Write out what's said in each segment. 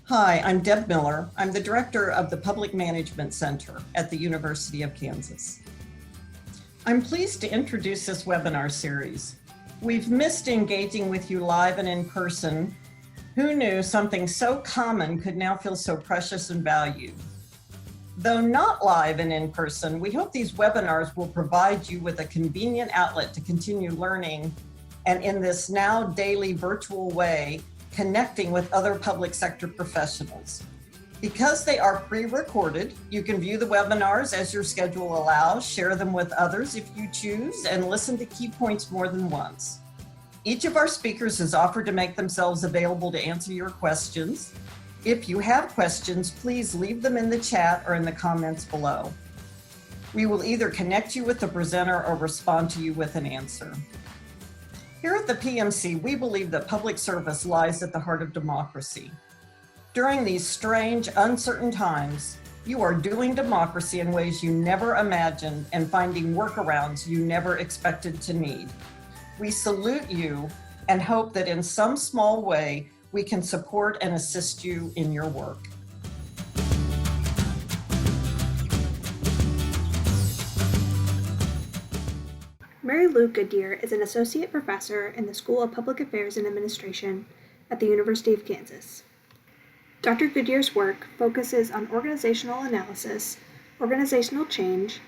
Hi, I'm Deb Miller. I'm the director of the Public Management Center at the University of Kansas. I'm pleased to introduce this webinar series. We've missed engaging with you live and in person. Who knew something so common could now feel so precious and valued? Though not live and in person, we hope these webinars will provide you with a convenient outlet to continue learning, and in this now daily virtual way, connecting with other public sector professionals. Because they are pre-recorded, you can view the webinars as your schedule allows, share them with others if you choose, and listen to key points more than once. Each of our speakers has offered to make themselves available to answer your questions. If you have questions, please leave them in the chat or in the comments below. We will either connect you with the presenter or respond to you with an answer. Here at the PMC, we believe that public service lies at the heart of democracy. During these strange, uncertain times, you are doing democracy in ways you never imagined and finding workarounds you never expected to need. We salute you and hope that in some small way, we can support and assist you in your work. Marilu Goodyear is an associate professor in the School of Public Affairs and Administration at the University of Kansas. Dr. Goodyear's work focuses on organizational analysis, organizational change,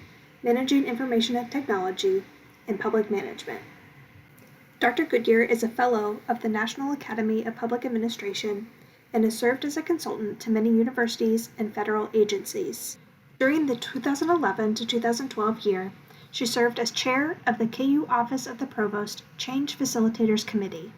managing information and technology, and public management. Dr. Goodyear is a fellow of the National Academy of Public Administration and has served as a consultant to many universities and federal agencies. During the 2011 to 2012 year, she served as chair of the KU Office of the Provost Change Facilitators Committee.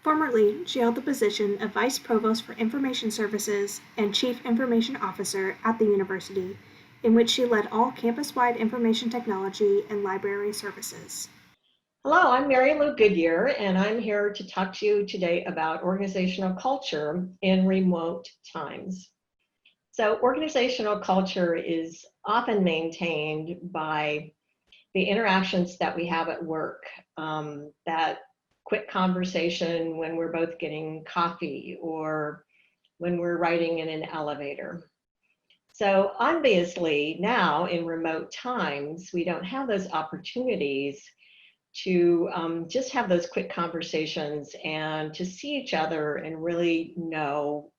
Formerly, she held the position of Vice Provost for Information Services and Chief Information Officer at the university, in which she led all campus-wide information technology and library services. Hello, I'm Marilu Goodyear, and I'm here to talk to you today about organizational culture in remote times. So organizational culture is often maintained by the interactions that we have at work, that quick conversation when we're both getting coffee or when we're riding in an elevator. So obviously now in remote times, we don't have those opportunities to just have those quick conversations and to see each other and really know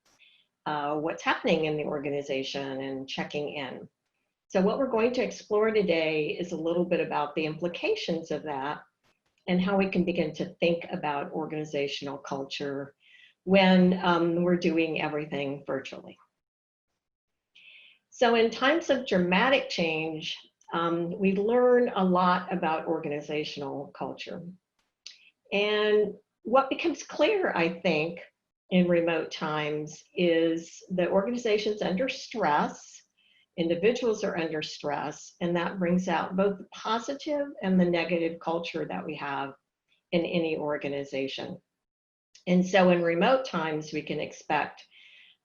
what's happening in the organization and checking in. So what we're going to explore today is a little bit about the implications of that and how we can begin to think about organizational culture when we're doing everything virtually. So in times of dramatic change, we learn a lot about organizational culture. And what becomes clear, I think, in remote times is that organizations under stress, individuals are under stress, and that brings out both the positive and the negative culture that we have in any organization. And so in remote times, we can expect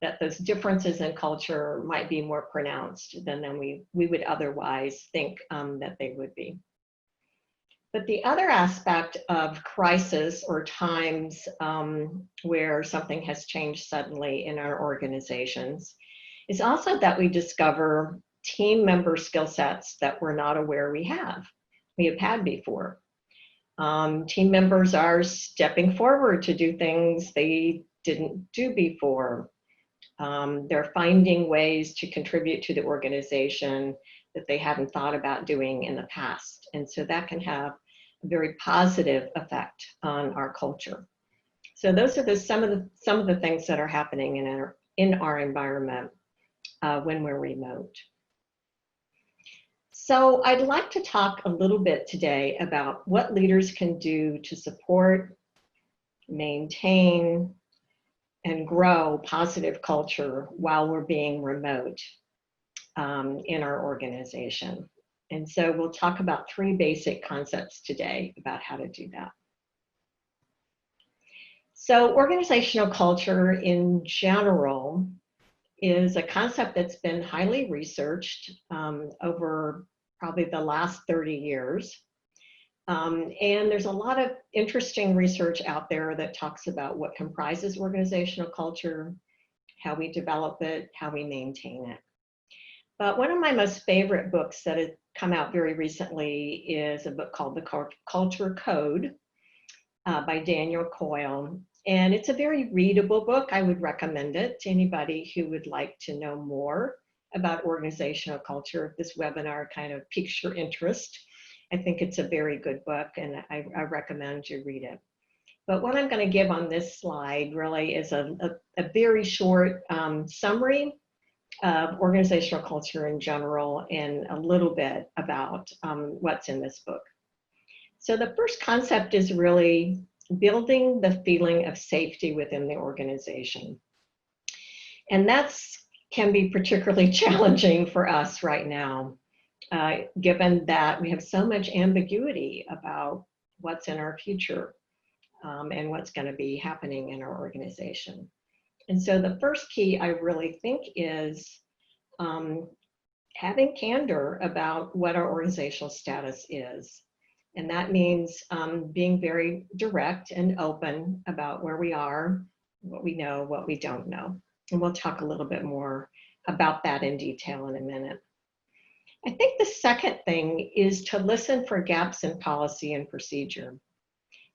that those differences in culture might be more pronounced than we would otherwise think that they would be. But the other aspect of crisis or times where something has changed suddenly in our organizations is also that we discover team member skill sets that we're not aware we have had before. Team members are stepping forward to do things they didn't do before. They're finding ways to contribute to the organization that they hadn't thought about doing in the past. And so that can have a very positive effect on our culture. So those are some of the things that are happening in our environment when we're remote. So I'd like to talk a little bit today about what leaders can do to support, maintain, and grow positive culture while we're being remote in our organization. And so we'll talk about 3 basic concepts today about how to do that. So organizational culture in general is a concept that's been highly researched over probably the last 30 years. And there's a lot of interesting research out there that talks about what comprises organizational culture, how we develop it, how we maintain it. But one of my most favorite books that has come out very recently is a book called The Culture Code by Daniel Coyle. And it's a very readable book. I would recommend it to anybody who would like to know more about organizational culture. If this webinar kind of piques your interest, I think it's a very good book, and I recommend you read it. But what I'm going to give on this slide really is a very short summary of organizational culture in general and a little bit about what's in this book. So the first concept is really building the feeling of safety within the organization. And that can be particularly challenging for us right now, given that we have so much ambiguity about what's in our future and what's going to be happening in our organization. And so the first key I really think is having candor about what our organizational status is. And that means being very direct and open about where we are, what we know, what we don't know. And we'll talk a little bit more about that in detail in a minute. I think the second thing is to listen for gaps in policy and procedure.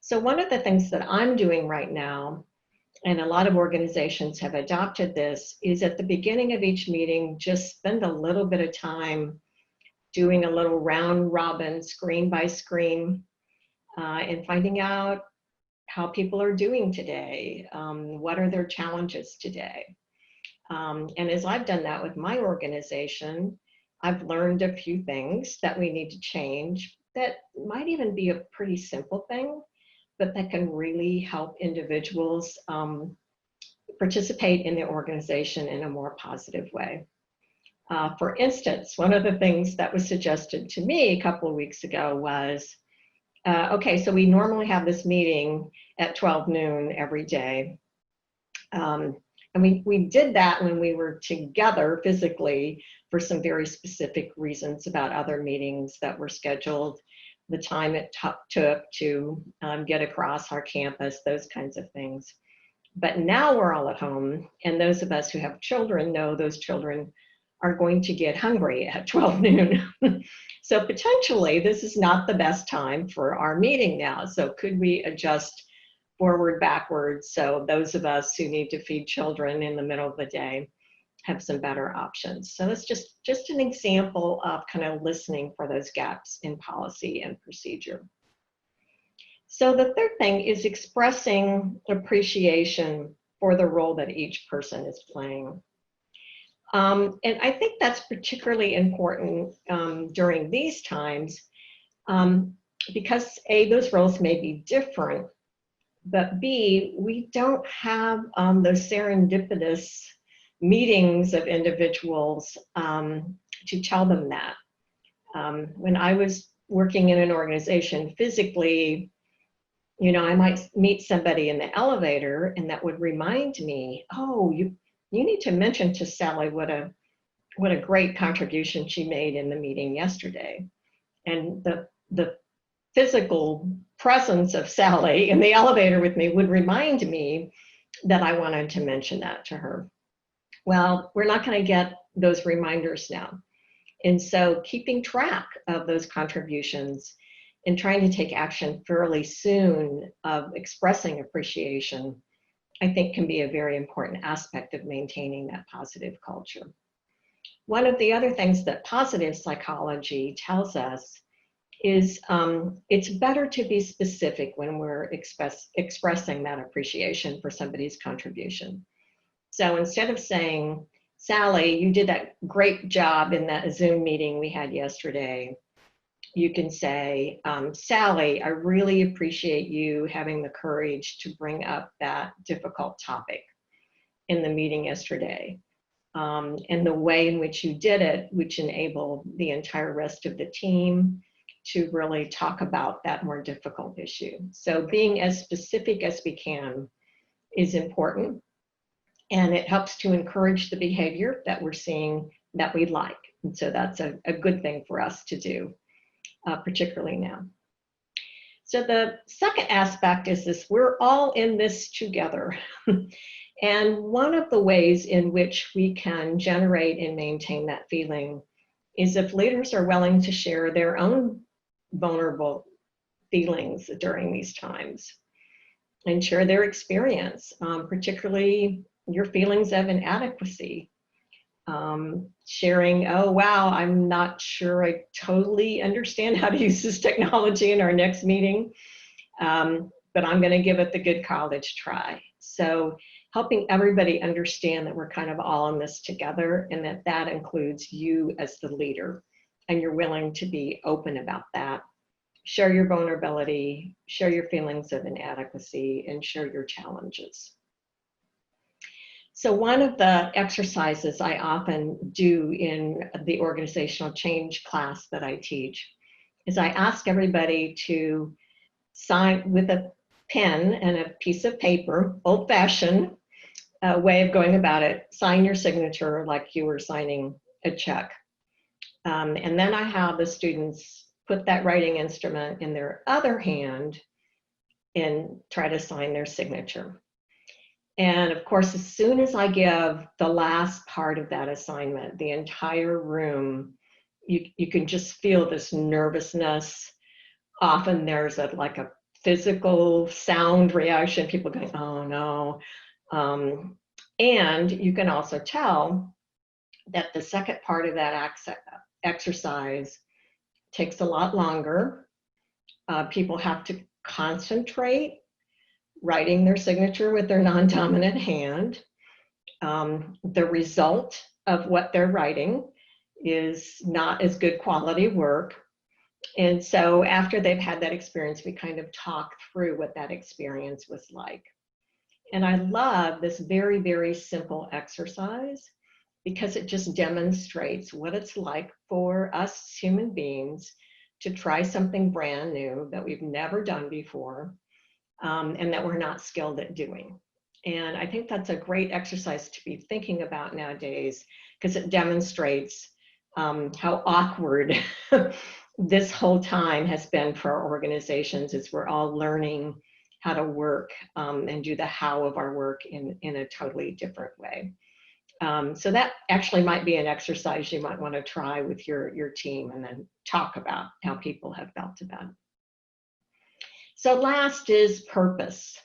So one of the things that I'm doing right now, and a lot of organizations have adopted this, is at the beginning of each meeting, just spend a little bit of time doing a little round robin, screen by screen, and finding out how people are doing today. What are their challenges today? And as I've done that with my organization, I've learned a few things that we need to change that might even be a pretty simple thing, but that can really help individuals participate in the organization in a more positive way. For instance, one of the things that was suggested to me a couple of weeks ago was, okay, so we normally have this meeting at 12 noon every day. And we did that when we were together physically for some very specific reasons about other meetings that were scheduled, the time it took to get across our campus, those kinds of things. But now we're all at home, and those of us who have children know those children are going to get hungry at 12 noon. So potentially this is not the best time for our meeting now. So could we adjust forward, backwards, so those of us who need to feed children in the middle of the day have some better options. So that's just an example of kind of listening for those gaps in policy and procedure. So the third thing is expressing appreciation for the role that each person is playing. And I think that's particularly important during these times because A, those roles may be different, but B, we don't have those serendipitous meetings of individuals to tell them that. When I was working in an organization physically, you know, I might meet somebody in the elevator and that would remind me, oh, you need to mention to Sally what a great contribution she made in the meeting yesterday. And the physical presence of Sally in the elevator with me would remind me that I wanted to mention that to her. Well, we're not going to get those reminders now. And so keeping track of those contributions and trying to take action fairly soon of expressing appreciation, I think can be a very important aspect of maintaining that positive culture. One of the other things that positive psychology tells us is it's better to be specific when we're expressing that appreciation for somebody's contribution. So instead of saying, Sally, you did that great job in that Zoom meeting we had yesterday, you can say, Sally, I really appreciate you having the courage to bring up that difficult topic in the meeting yesterday. And the way in which you did it, which enabled the entire rest of the team to really talk about that more difficult issue. So being as specific as we can is important, and it helps to encourage the behavior that we're seeing that we like. And so that's a good thing for us to do, particularly now. So the second aspect is this: we're all in this together. And one of the ways in which we can generate and maintain that feeling is if leaders are willing to share their own vulnerable feelings during these times and share their experience, particularly your feelings of inadequacy. Sharing, oh, wow, I'm not sure I totally understand how to use this technology in our next meeting, but I'm going to give it the good college try. So helping everybody understand that we're kind of all in this together, and that that includes you as the leader, and you're willing to be open about that. Share your vulnerability, share your feelings of inadequacy, and share your challenges. So one of the exercises I often do in the organizational change class that I teach is I ask everybody to sign with a pen and a piece of paper, old-fashioned way of going about it, sign your signature like you were signing a check. And then I have the students put that writing instrument in their other hand and try to sign their signature. And of course, as soon as I give the last part of that assignment, the entire room, you can just feel this nervousness. Often there's like a physical sound reaction, people going, oh no. And you can also tell that the second part of that exercise takes a lot longer. People have to concentrate writing their signature with their non-dominant hand. The result of what they're writing is not as good quality work. And so after they've had that experience, we kind of talk through what that experience was like. And I love this very, very simple exercise because it just demonstrates what it's like for us human beings to try something brand new that we've never done before, and that we're not skilled at doing. And I think that's a great exercise to be thinking about nowadays because it demonstrates how awkward this whole time has been for our organizations as we're all learning how to work and do the how of our work in a totally different way. So that actually might be an exercise you might want to try with your team and then talk about how people have felt about it. So last is purpose.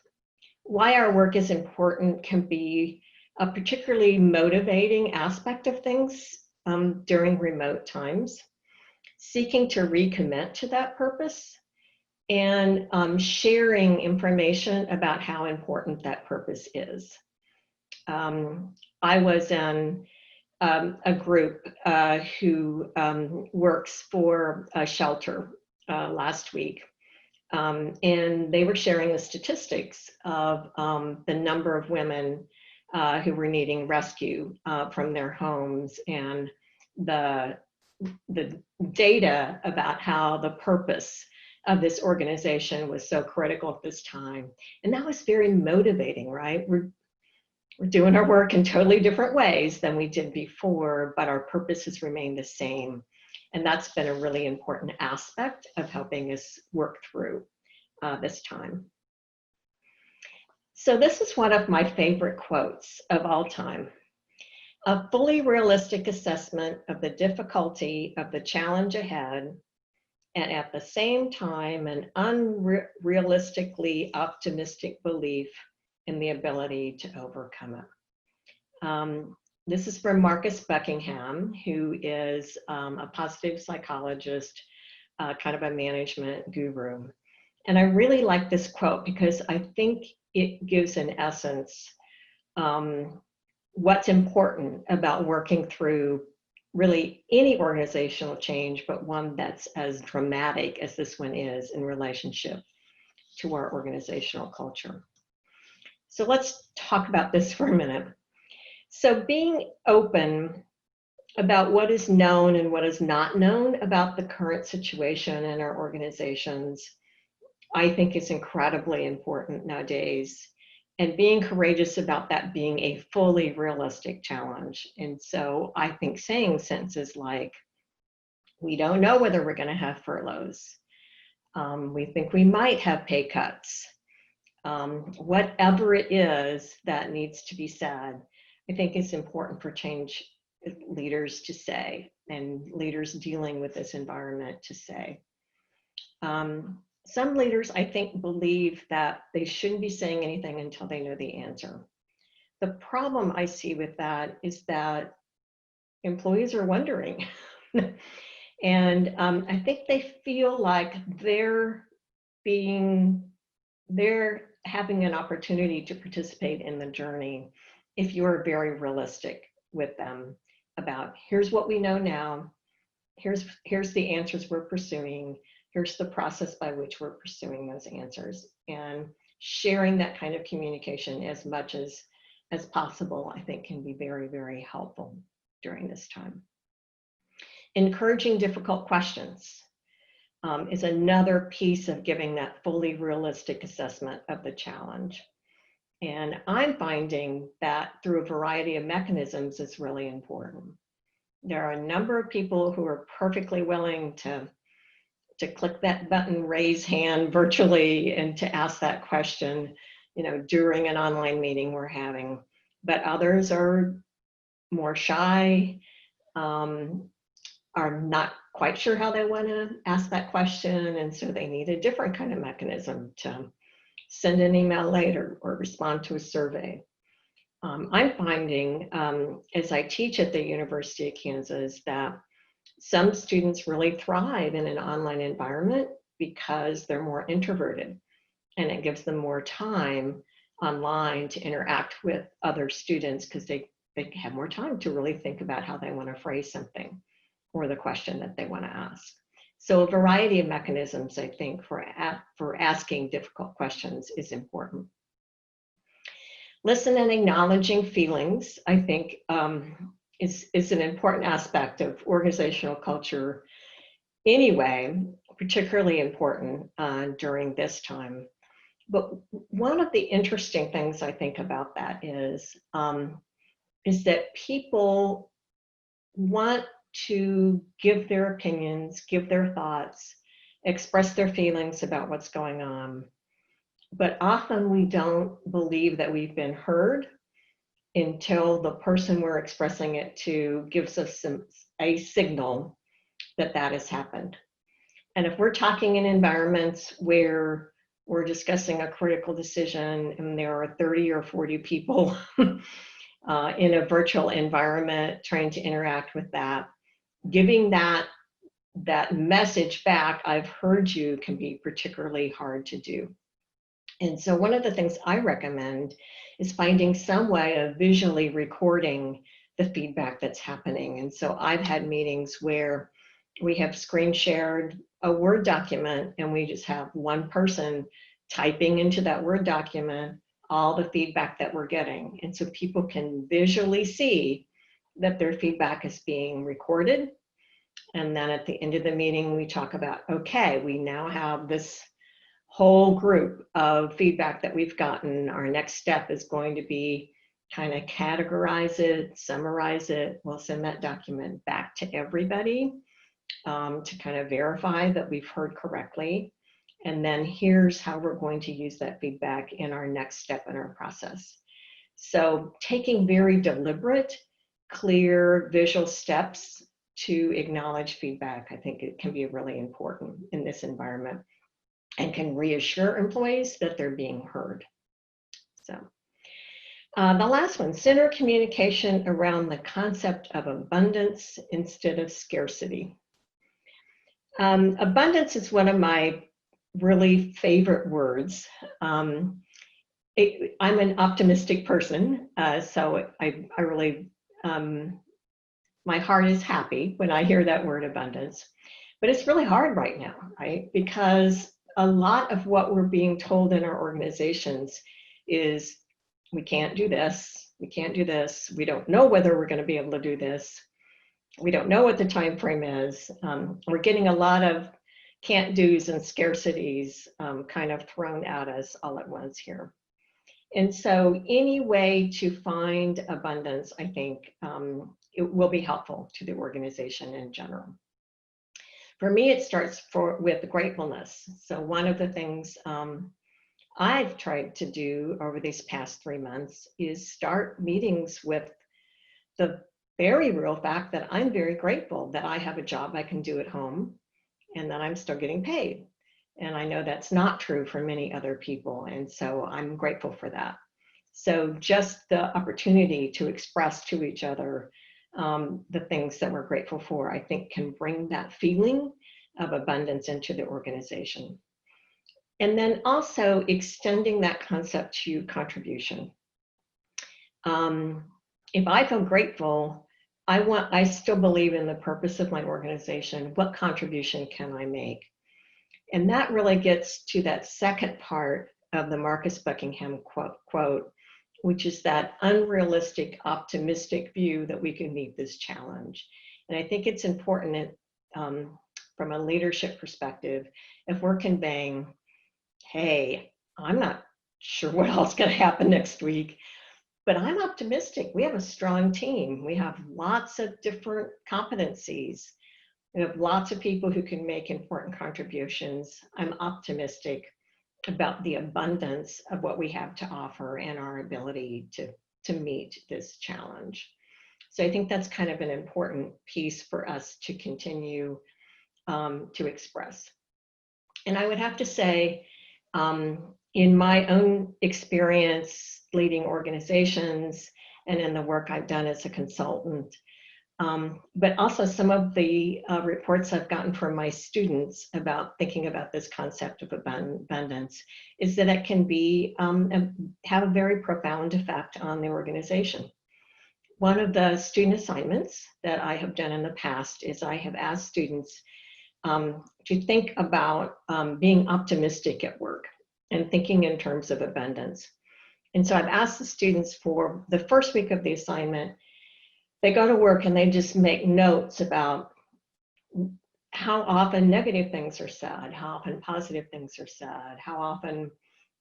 Why our work is important can be a particularly motivating aspect of things during remote times. Seeking to recommit to that purpose and sharing information about how important that purpose is. I was in a group who works for a shelter last week. And they were sharing the statistics of the number of women who were needing rescue from their homes and the data about how the purpose of this organization was so critical at this time. And that was very motivating, right? We're doing our work in totally different ways than we did before, but our purpose has remained the same. And that's been a really important aspect of helping us work through this time. So this is one of my favorite quotes of all time. A fully realistic assessment of the difficulty of the challenge ahead, and at the same time, an unrealistically optimistic belief in the ability to overcome it. This is from Marcus Buckingham, who is a positive psychologist, kind of a management guru. And I really like this quote because I think it gives in essence what's important about working through really any organizational change, but one that's as dramatic as this one is in relationship to our organizational culture. So let's talk about this for a minute. So being open about what is known and what is not known about the current situation in our organizations, I think is incredibly important nowadays. And being courageous about that being a fully realistic challenge. And so I think saying sentences like, we don't know whether we're going to have furloughs. We think we might have pay cuts. whatever it is that needs to be said, I think it's important for change leaders to say, and leaders dealing with this environment to say. Some leaders, I think, believe that they shouldn't be saying anything until they know the answer. The problem I see with that is that employees are wondering. And I think they feel like they're having an opportunity to participate in the journey if you're very realistic with them about, here's what we know now, here's the answers we're pursuing, here's the process by which we're pursuing those answers, and sharing that kind of communication as much as possible, I think, can be very, very helpful during this time. Encouraging difficult questions is another piece of giving that fully realistic assessment of the challenge. And I'm finding that through a variety of mechanisms is really important. There are a number of people who are perfectly willing to click that button, raise hand virtually, and to ask that question, during an online meeting we're having. But others are more shy, are not quite sure how they want to ask that question, and so they need a different kind of mechanism to send an email later or respond to a survey. I'm finding, as I teach at the University of Kansas, that some students really thrive in an online environment because they're more introverted, and it gives them more time online to interact with other students because they have more time to really think about how they want to phrase something or the question that they want to ask. So a variety of mechanisms, I think, for asking difficult questions is important. Listen and acknowledging feelings, I think, is an important aspect of organizational culture anyway, particularly important during this time. But one of the interesting things I think about that is that people want to give their opinions, give their thoughts, express their feelings about what's going on. But often we don't believe that we've been heard until the person we're expressing it to gives us a signal that has happened. And if we're talking in environments where we're discussing a critical decision and there are 30 or 40 people in a virtual environment trying to interact with that, giving that message back, I've heard you, can be particularly hard to do. And so one of the things I recommend is finding some way of visually recording the feedback that's happening. And so I've had meetings where we have screen shared a Word document and we just have one person typing into that Word document all the feedback that we're getting. And so people can visually see that their feedback is being recorded. And then at the end of the meeting, we talk about, okay, we now have this whole group of feedback that we've gotten. Our next step is going to be kind of categorize it, summarize it. We'll send that document back to everybody to kind of verify that we've heard correctly. And then here's how we're going to use that feedback in our next step in our process. So taking very deliberate, clear visual steps to acknowledge feedback, I think it can be really important in this environment and can reassure employees that they're being heard. So the last one, center communication around the concept of abundance instead of scarcity. Abundance is one of my really favorite words. I'm an optimistic person, so I really, my heart is happy when I hear that word abundance, but it's really hard right now, right? Because a lot of what we're being told in our organizations is we can't do this, we can't do this, we don't know whether we're going to be able to do this, we don't know what the time frame is. We're getting a lot of can't do's and scarcities kind of thrown at us all at once here. And so any way to find abundance, I think it will be helpful to the organization in general. For me, it starts with gratefulness. So one of the things I've tried to do over these past 3 months is start meetings with the very real fact that I'm very grateful that I have a job I can do at home and that I'm still getting paid. And I know that's not true for many other people. And so I'm grateful for that. So just the opportunity to express to each other the things that we're grateful for, I think can bring that feeling of abundance into the organization. And then also extending that concept to contribution. If I feel grateful, I still believe in the purpose of my organization. What contribution can I make? And that really gets to that second part of the Marcus Buckingham quote, which is that unrealistic, optimistic view that we can meet this challenge. And I think it's important from a leadership perspective, if we're conveying, hey, I'm not sure what else is going to happen next week, but I'm optimistic. We have a strong team. We have lots of different competencies. We have lots of people who can make important contributions. I'm optimistic about the abundance of what we have to offer and our ability to meet this challenge. So I think that's kind of an important piece for us to continue to express. And I would have to say, in my own experience leading organizations and in the work I've done as a consultant, but also some of the reports I've gotten from my students about thinking about this concept of abundance is that it can be have a very profound effect on the organization. One of the student assignments that I have done in the past is I have asked students to think about being optimistic at work and thinking in terms of abundance. And so I've asked the students for the first week of the assignment, they go to work and they just make notes about how often negative things are said, how often positive things are said, how often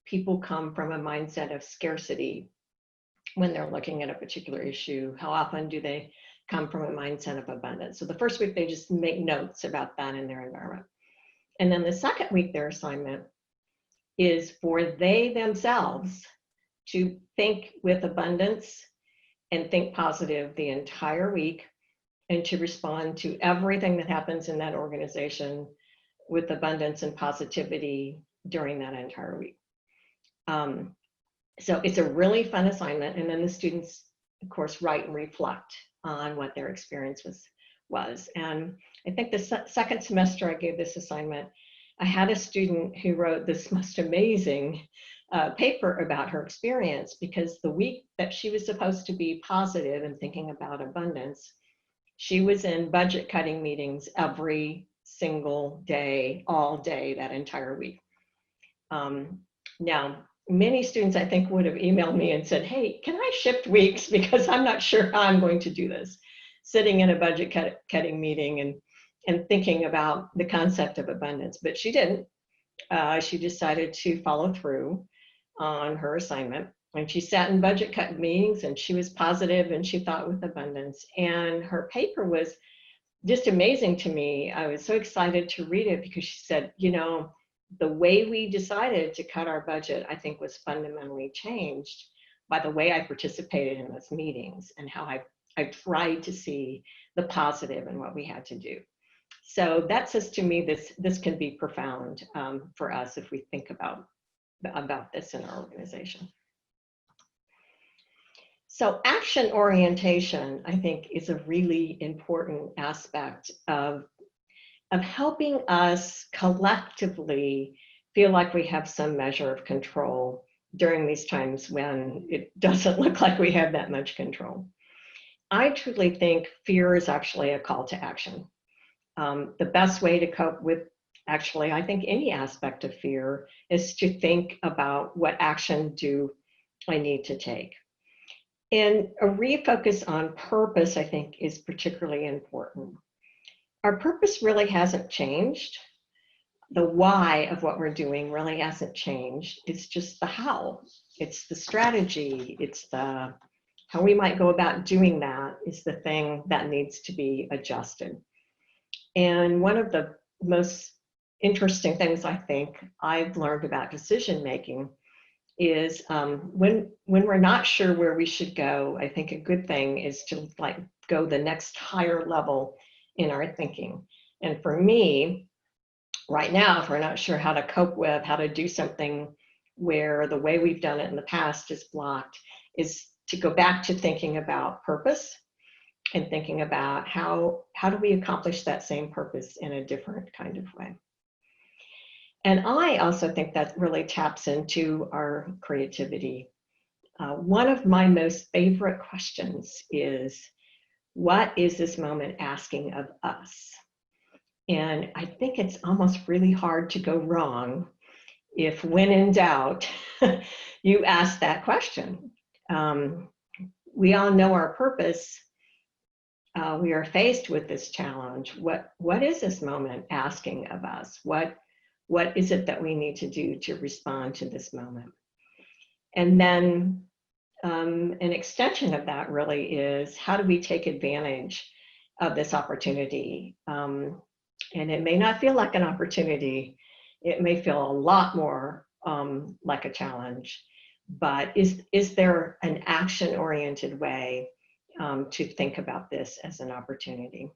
people come from a mindset of scarcity when they're looking at a particular issue, how often do they come from a mindset of abundance. So the first week they just make notes about that in their environment. And then the second week their assignment is for they themselves to think with abundance and think positive the entire week and to respond to everything that happens in that organization with abundance and positivity during that entire week. So it's a really fun assignment. And then the students, of course, write and reflect on what their experience was. And I think the second semester I gave this assignment, I had a student who wrote this most amazing paper about her experience, because the week that she was supposed to be positive and thinking about abundance, she was in budget cutting meetings every single day, all day, that entire week. Now, many students I think would have emailed me and said, hey, can I shift weeks because I'm not sure how I'm going to do this, sitting in a budget cutting meeting and thinking about the concept of abundance. But she didn't. She decided to follow through on her assignment. And she sat in budget cut meetings and she was positive and she thought with abundance. And her paper was just amazing to me. I was so excited to read it because she said, you know, the way we decided to cut our budget, I think, was fundamentally changed by the way I participated in those meetings and how I tried to see the positive in what we had to do. So that says to me, this can be profound for us if we think about this in our organization. So action orientation, I think, is a really important aspect of helping us collectively feel like we have some measure of control during these times when it doesn't look like we have that much control. I truly think fear is actually a call to action. The best way to cope with, actually, I think any aspect of fear is to think about what action do I need to take. And a refocus on purpose, I think, is particularly important. Our purpose really hasn't changed. The why of what we're doing really hasn't changed. It's just the how. It's the strategy. It's the how we might go about doing that is the thing that needs to be adjusted. And one of the most interesting things I think I've learned about decision making is when we're not sure where we should go, I think a good thing is to like go the next higher level in our thinking. And for me, right now, if we're not sure how to cope with, how to do something where the way we've done it in the past is blocked, is to go back to thinking about purpose and thinking about how do we accomplish that same purpose in a different kind of way. And I also think that really taps into our creativity. One of my most favorite questions is, what is this moment asking of us? And I think it's almost really hard to go wrong if, when in doubt, you ask that question. We all know our purpose. We are faced with this challenge. What is this moment asking of us? What is it that we need to do to respond to this moment? And then an extension of that really is, how do we take advantage of this opportunity? And it may not feel like an opportunity. It may feel a lot more like a challenge. But is there an action-oriented way to think about this as an opportunity?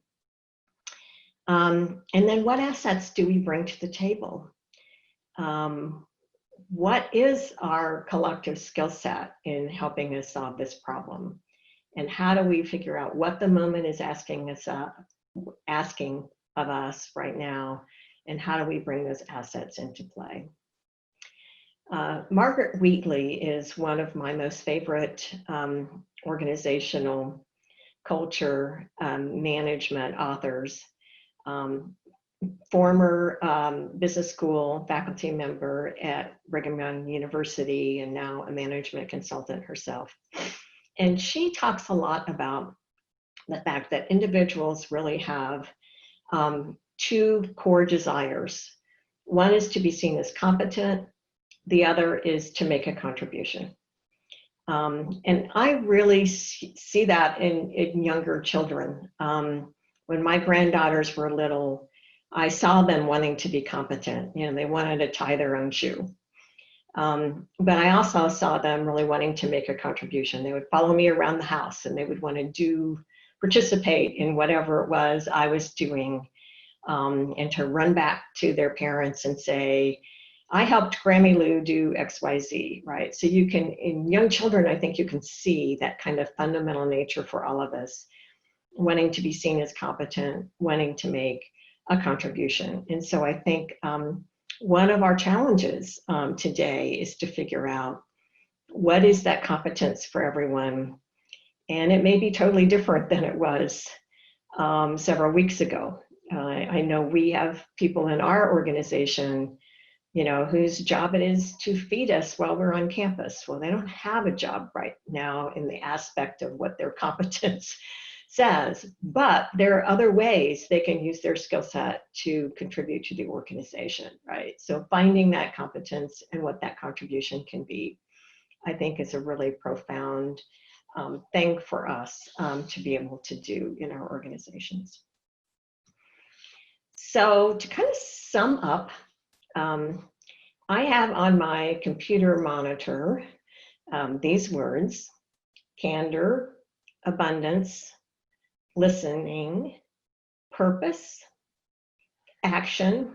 And then what assets do we bring to the table? What is our collective skill set in helping us solve this problem? And how do we figure out what the moment is asking of us right now, and how do we bring those assets into play? Margaret Wheatley is one of my most favorite organizational culture management authors. Former business school faculty member at Brigham Young University, and now a management consultant herself. And she talks a lot about the fact that individuals really have two core desires. One is to be seen as competent. The other is to make a contribution. And I really see that in younger children. When my granddaughters were little, I saw them wanting to be competent. You know, they wanted to tie their own shoe. But I also saw them really wanting to make a contribution. They would follow me around the house, and they would want to participate in whatever it was I was doing, and to run back to their parents and say, I helped Grammy Lou do XYZ, right? So you can, in young children, I think you can see that kind of fundamental nature for all of us, wanting to be seen as competent, wanting to make a contribution. And so I think one of our challenges today is to figure out, what is that competence for everyone? And it may be totally different than it was several weeks ago. I know we have people in our organization, you know, whose job it is to feed us while we're on campus. Well, they don't have a job right now in the aspect of what their competence says, but there are other ways they can use their skill set to contribute to the organization, right? So finding that competence and what that contribution can be, I think, is a really profound thing for us to be able to do in our organizations. So to kind of sum up, I have on my computer monitor these words: candor, abundance, listening, purpose, action,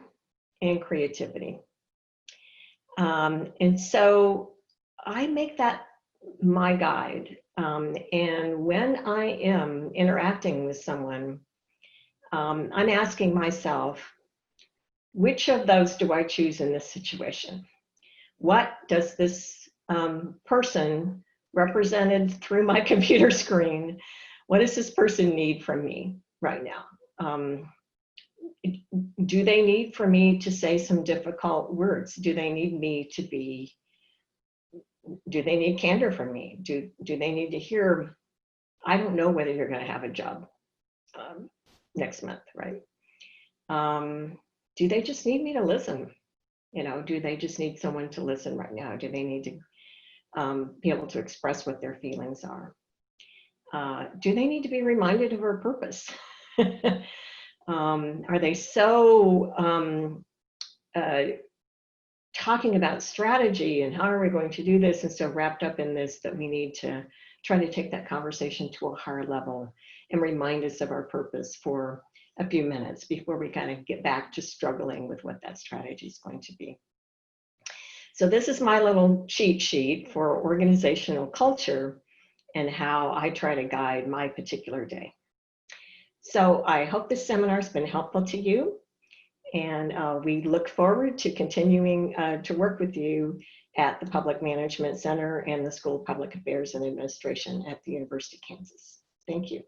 and creativity. And so I make that my guide. And when I am interacting with someone, I'm asking myself, which of those do I choose in this situation? What does this person represented through my computer screen, what does this person need from me right now? Do they need for me to say some difficult words? Do they need me to be, do they need candor from me? Do they need to hear, I don't know whether you're going to have a job next month, right? Do they just need me to listen? You know, do they just need someone to listen right now? Do they need to be able to express what their feelings are? Do they need to be reminded of her purpose? Are they so talking about strategy and how are we going to do this, and so wrapped up in this that we need to try to take that conversation to a higher level and remind us of our purpose for a few minutes before we kind of get back to struggling with what that strategy is going to be. So this is my little cheat sheet for organizational culture and how I try to guide my particular day. So I hope this seminar has been helpful to you, and we look forward to continuing to work with you at the Public Management Center and the School of Public Affairs and Administration at the University of Kansas. Thank you.